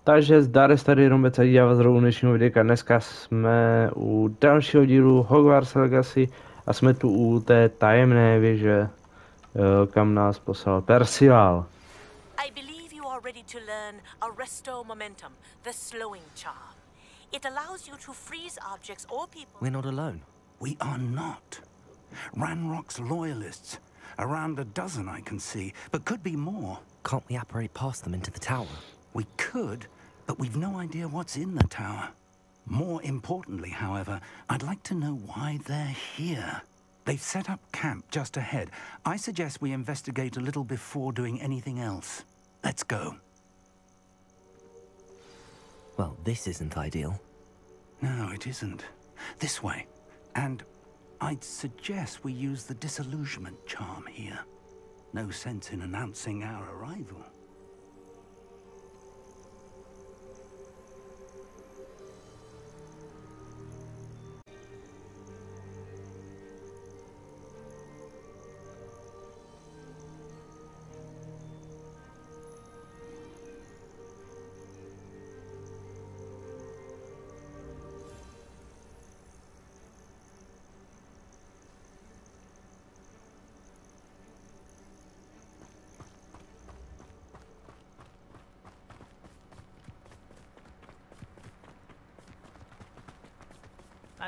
Takže Zdarec, tady Rumbec a dívá z dnešního videa. Dneska jsme u dalšího dílu Hogwarts Legacy a jsme tu u té tajemné věže, kam nás poslal Percival. I believe you are ready to learn Arresto Momentum, the slowing charm. It allows you to freeze objects or people. We're not alone. We are not. Ranrock's loyalists. Around a dozen I can see, but could be more. Can't we apparate past them into the tower? We could, but we've no idea what's in the tower. More importantly, however, I'd like to know why they're here. They've set up camp just ahead. I suggest we investigate a little before doing anything else. Let's go. Well, this isn't ideal. No, it isn't. This way. And I'd suggest we use the disillusionment charm here. No sense in announcing our arrival.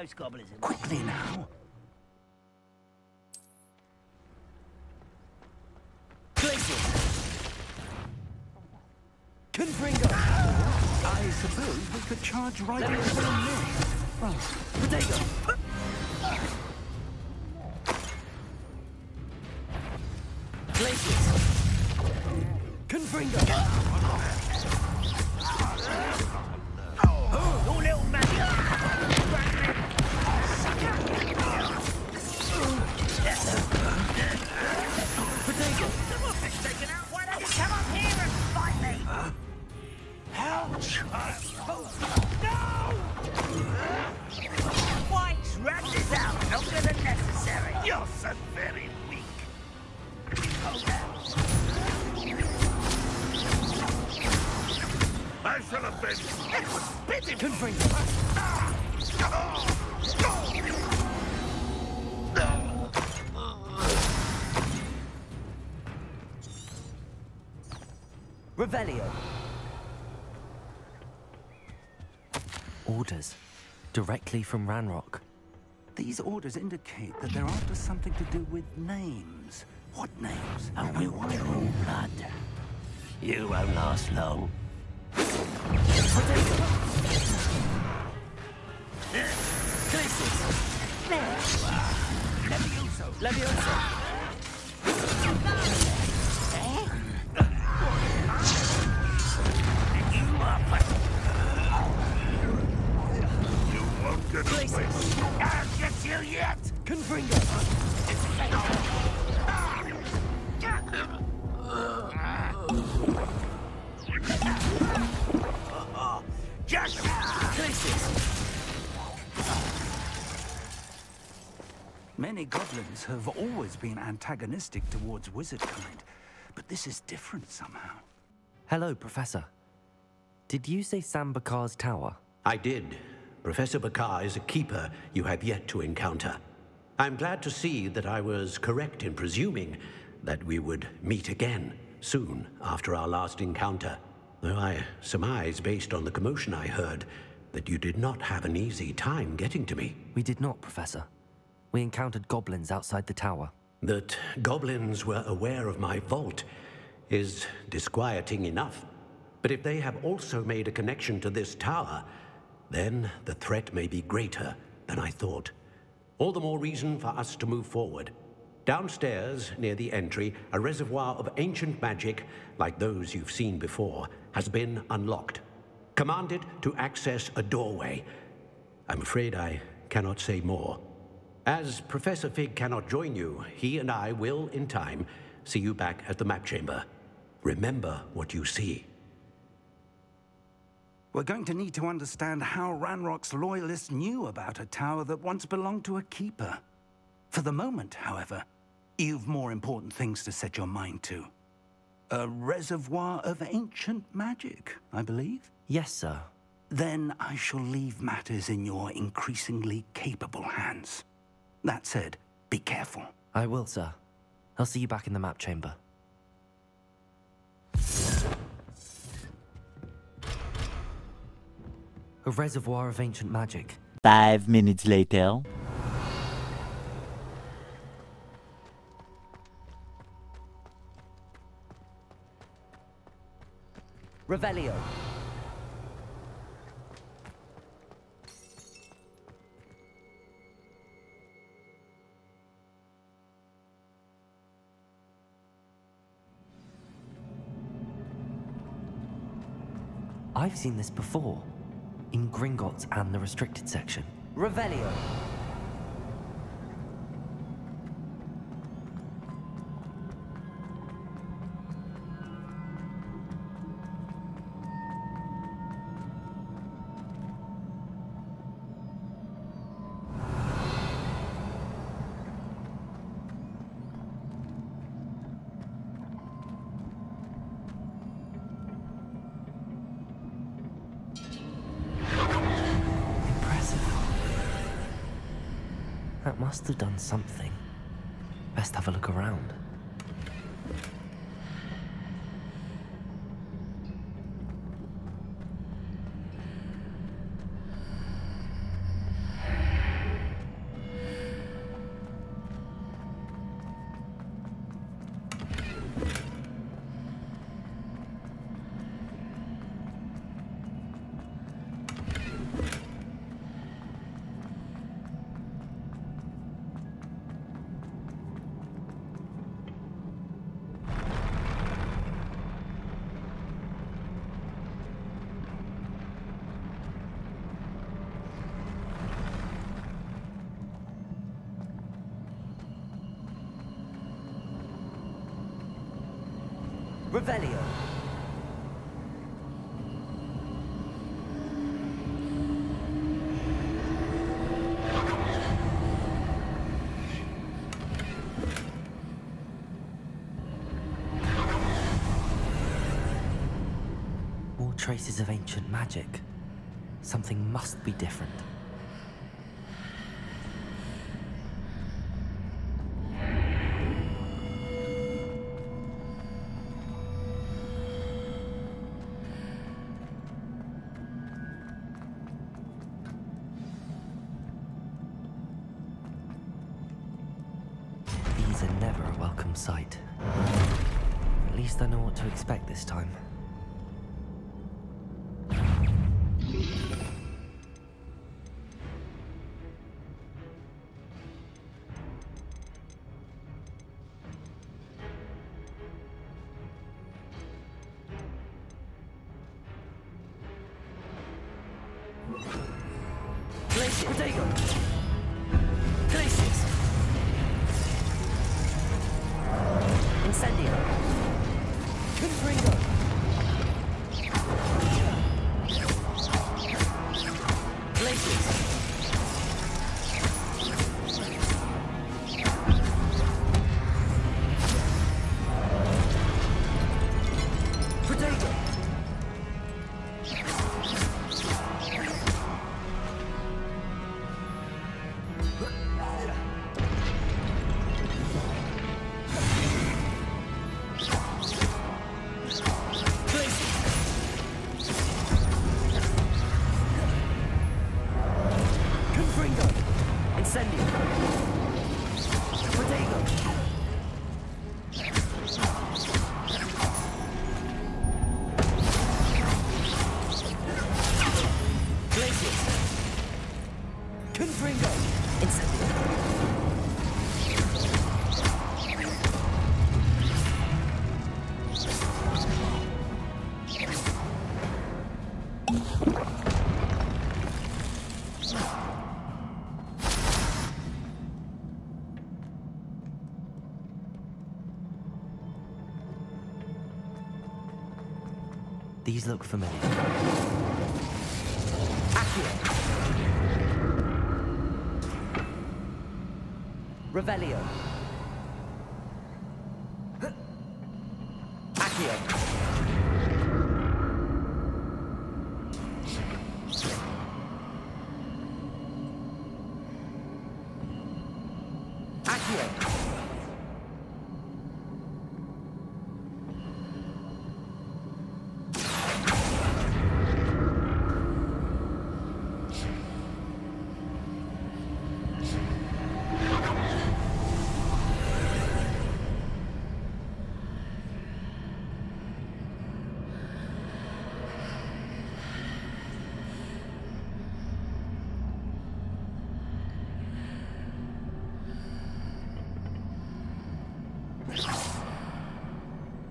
Those gobblers in Quickly now. Confringo! I suppose we could charge right into the mill. Well, potato! Glaciers! Confringo! Oh, little man! Potato! Why don't you come up here and fight me? Help! No! Why drag this out longer than necessary? You're so very weak. I shall have been. It was spitting! Confringo! Revelio. Orders. Directly from Ranrock. These orders indicate that they're after something to do with names. What names? And we want your own blood. You won't last long. Levioso. Levioso. You won't get away. I'll get you yet. Confringo. Just places. Many goblins have always been antagonistic towards wizard kind, but this is different somehow. Hello, Professor. Did you say Sam Bakar's tower? I did. Professor Bakar is a keeper you have yet to encounter. I'm glad to see that I was correct in presuming that we would meet again soon after our last encounter. Though I surmise, based on the commotion I heard, that you did not have an easy time getting to me. We did not, Professor. We encountered goblins outside the tower. That goblins were aware of my vault is disquieting enough. But if they have also made a connection to this tower, then the threat may be greater than I thought. All the more reason for us to move forward. Downstairs, near the entry, a reservoir of ancient magic, like those you've seen before, has been unlocked. Command it to access a doorway. I'm afraid I cannot say more. As Professor Fig cannot join you, he and I will, in time, see you back at the map chamber. Remember what you see. We're going to need to understand how Ranrock's loyalists knew about a tower that once belonged to a keeper. For the moment, however, you've more important things to set your mind to. A reservoir of ancient magic, I believe. Yes, sir. Then I shall leave matters in your increasingly capable hands. That said, be careful. I will, sir. I'll see you back in the map chamber. A reservoir of ancient magic. 5 minutes later. Revelio. I've seen this before, in Gringotts and the restricted section. Revelio. That must have done something. Best have a look around. Revelio. More traces of ancient magic. Something must be different. These are never a welcome sight. At least I know what to expect this time. These look familiar. Revelio. Accio.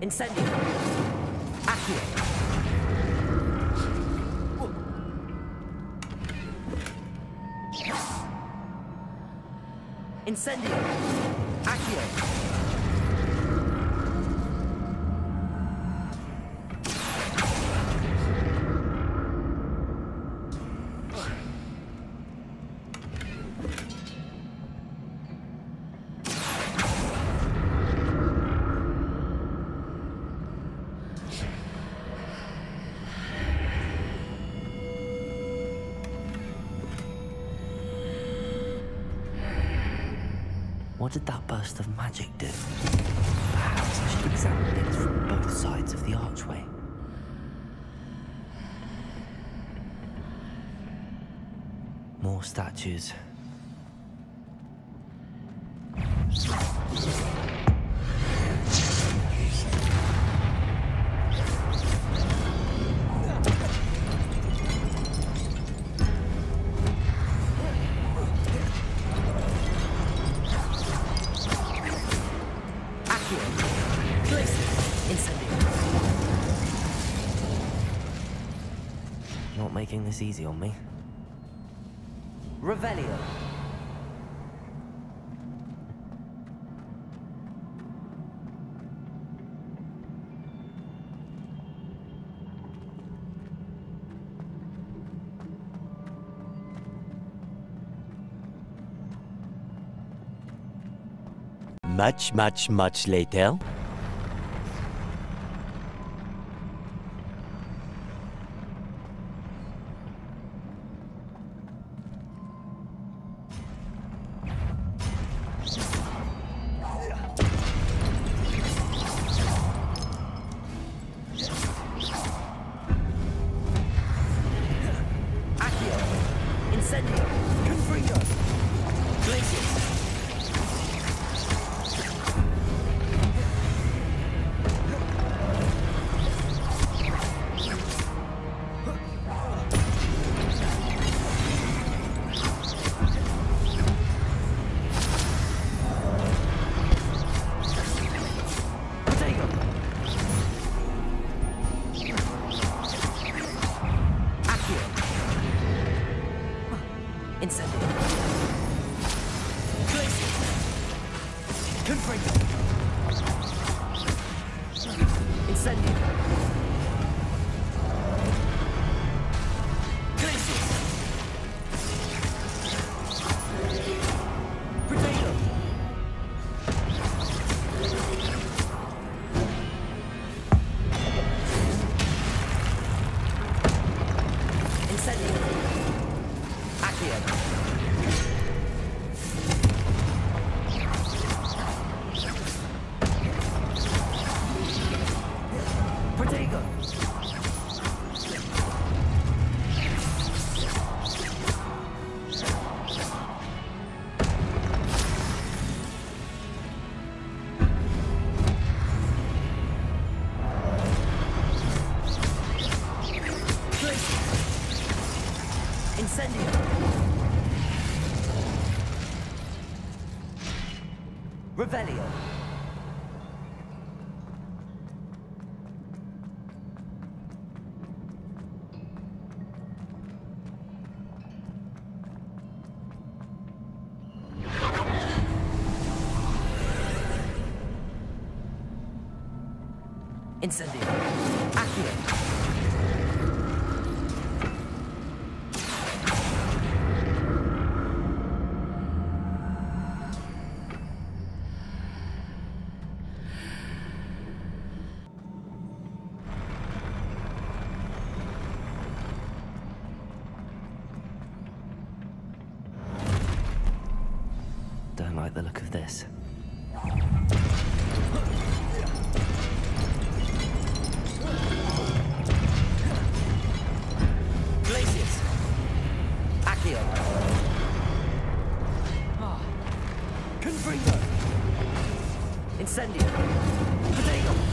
Incendio. Accio. Incendio. Accio. What did that burst of magic do? Perhaps I should examine things from both sides of the archway. More statues. Not making this easy on me. Revelio. Much later. Revelio. Incendio. Accio. like the look of this. Glacius. Accio. Confringo. Incendio. Potato.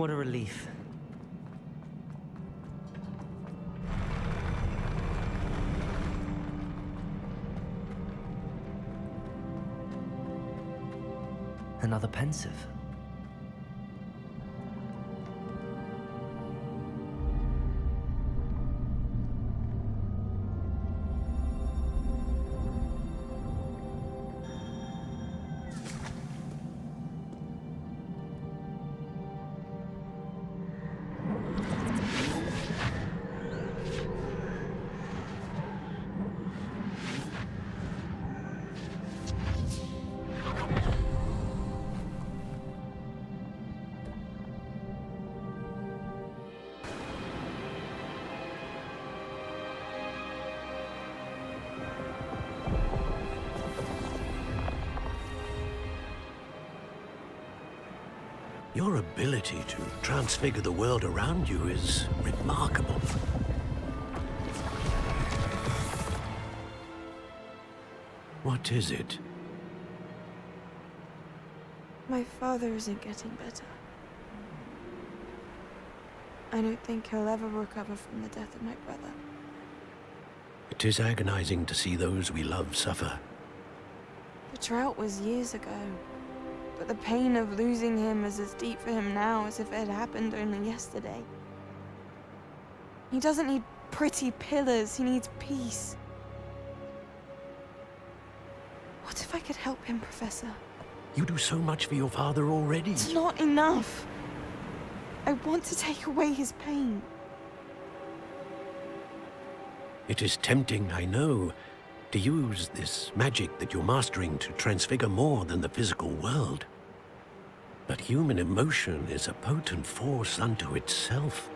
What a relief. Another pensive. Your ability to transfigure the world around you is remarkable. What is it? My father isn't getting better. I don't think he'll ever recover from the death of my brother. It is agonizing to see those we love suffer. The drought was years ago, but the pain of losing him is as deep for him now as if it had happened only yesterday. He doesn't need pretty pillars, he needs peace. What if I could help him, Professor? You do so much for your father already. It's not enough. I want to take away his pain. It is tempting, I know, to use this magic that you're mastering to transfigure more than the physical world. But human emotion is a potent force unto itself.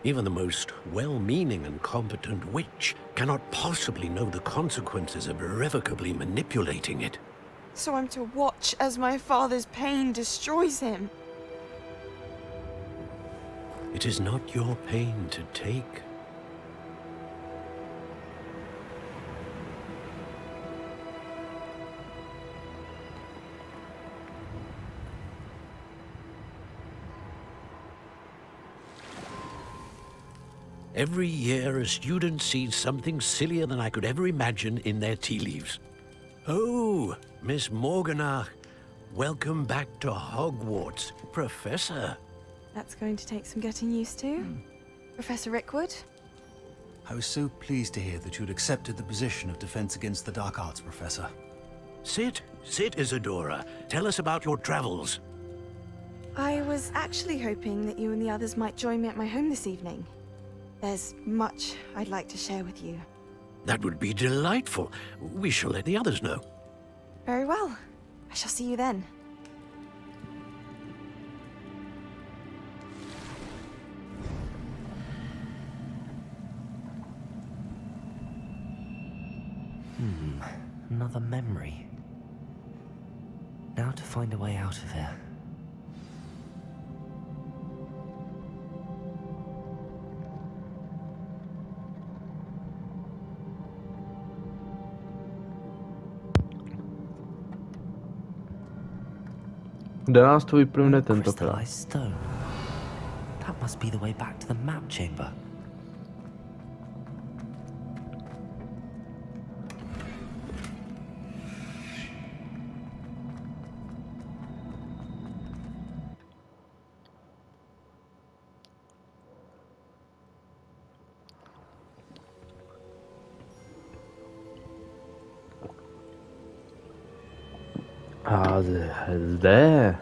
Even the most well-meaning and competent witch cannot possibly know the consequences of irrevocably manipulating it. So I'm to watch as my father's pain destroys him. It is not your pain to take. Every year, a student sees something sillier than I could ever imagine in their tea leaves. Oh, Miss Morganach, welcome back to Hogwarts, Professor. That's going to take some getting used to. Professor Rickwood? I was so pleased to hear that you'd accepted the position of Defense Against the Dark Arts, Professor. Sit, Isadora. Tell us about your travels. I was actually hoping that you and the others might join me at my home this evening. There's much I'd like to share with you. That would be delightful. We shall let the others know. Very well. I shall see you then. Another memory. Now to find a way out of here. Kde nás to vyplivne tentokrát? Crystallized stone. That must be the way back to the map chamber. A zde.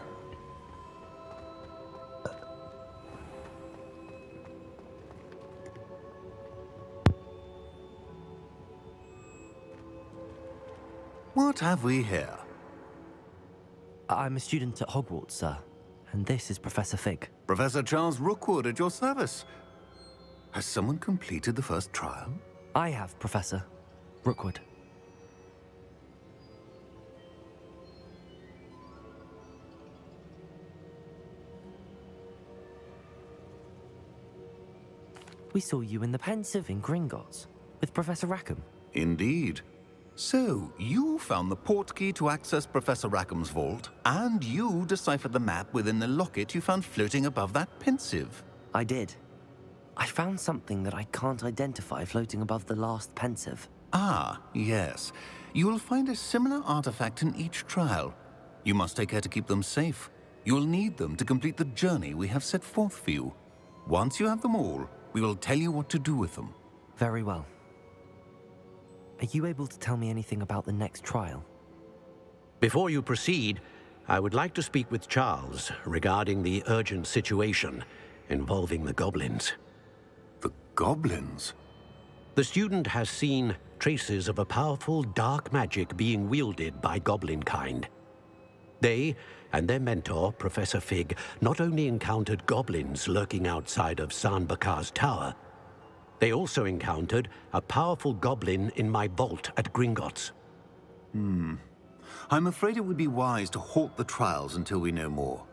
What have we here? I'm a student at Hogwarts, sir. And this is Professor Fig. Professor Charles Rookwood at your service. Has someone completed the first trial? I have, Professor Rookwood. We saw you in the Pensive in Gringotts with Professor Rackham. Indeed. So, you found the portkey to access Professor Rackham's vault, and you deciphered the map within the locket you found floating above that Pensive. I did. I found something that I can't identify floating above the last Pensive. Ah, yes. You will find a similar artifact in each trial. You must take care to keep them safe. You will need them to complete the journey we have set forth for you. Once you have them all, we will tell you what to do with them. Very well. Are you able to tell me anything about the next trial? Before you proceed, I would like to speak with Charles regarding the urgent situation involving the goblins. The goblins? The student has seen traces of a powerful dark magic being wielded by goblin kind. They and their mentor, Professor Fig, not only encountered goblins lurking outside of San Bakar's tower, they also encountered a powerful goblin in my vault at Gringotts. I'm afraid it would be wise to halt the trials until we know more.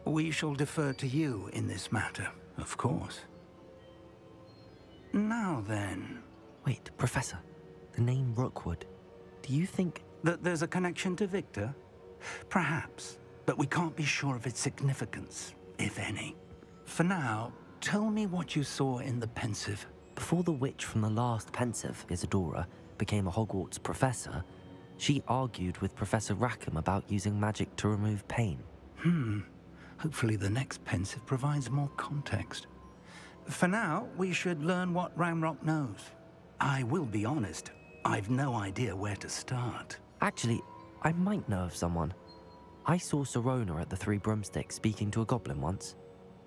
We shall defer to you in this matter, of course. Now then... Wait, Professor. The name Rookwood. Do you think... that there's a connection to Victor? Perhaps, but we can't be sure of its significance. if any. For now, tell me what you saw in the pensive. Before the witch from the last pensive, Isadora, became a Hogwarts professor, she argued with Professor Rackham about using magic to remove pain. Hopefully the next pensive provides more context. For now, we should learn what Ramrock knows. I will be honest, I've no idea where to start. Actually, I might know of someone. I saw Sirona at the Three Broomsticks speaking to a goblin once.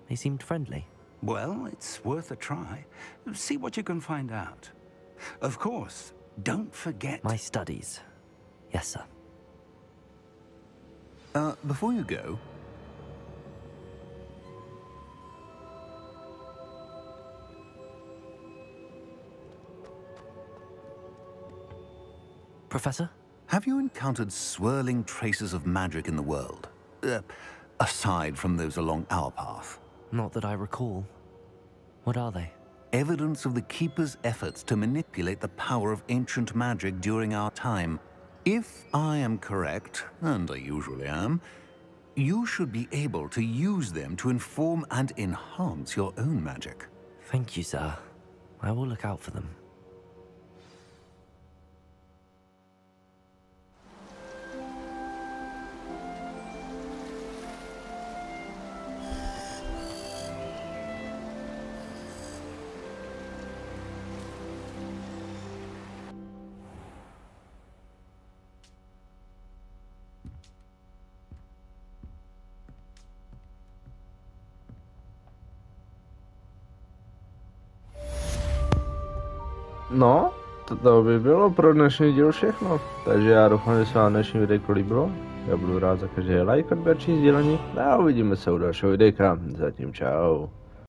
They seemed friendly. Well, it's worth a try. See what you can find out. Of course, don't forget... My studies. Yes, sir. Before you go... Professor? Have you encountered swirling traces of magic in the world? Aside from those along our path? Not that I recall. What are they? Evidence of the Keeper's efforts to manipulate the power of ancient magic during our time. If I am correct, and I usually am, you should be able to use them to inform and enhance your own magic. Thank you, sir. I will look out for them. No, to by bylo pro dnešní díl všechno. Takže já doufám, že se vám dnešní videjko líbilo. Já budu rád za každý like, odběr či sdílení. A uvidíme se u dalšího videjka. Zatím čau.